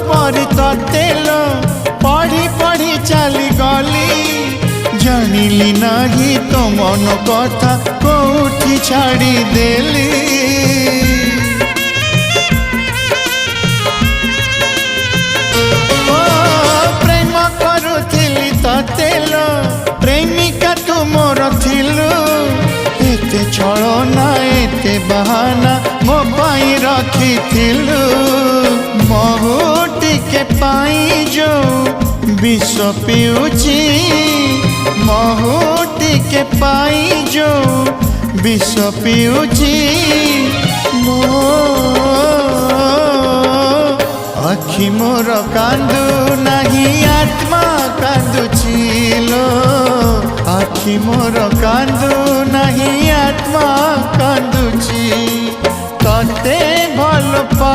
परी ततेल पढ़ी पढ़ी चली गली जानिली नहीं तो मन कथा कोठी छाड़ी देली ओ प्रेम करुथिली ततेल प्रेमिका तू मोर थिलु एते छलना एते बहाना मो पाई रखिथिलु महु टिके पाई जो विष पिउची महु टिके पाई जो विष पिउची मो आखि मोर कांदु नहीं आत्मा कांदुचिलो आखि मोर कांदु नहीं आत्मा कांदुची तते भल पाई।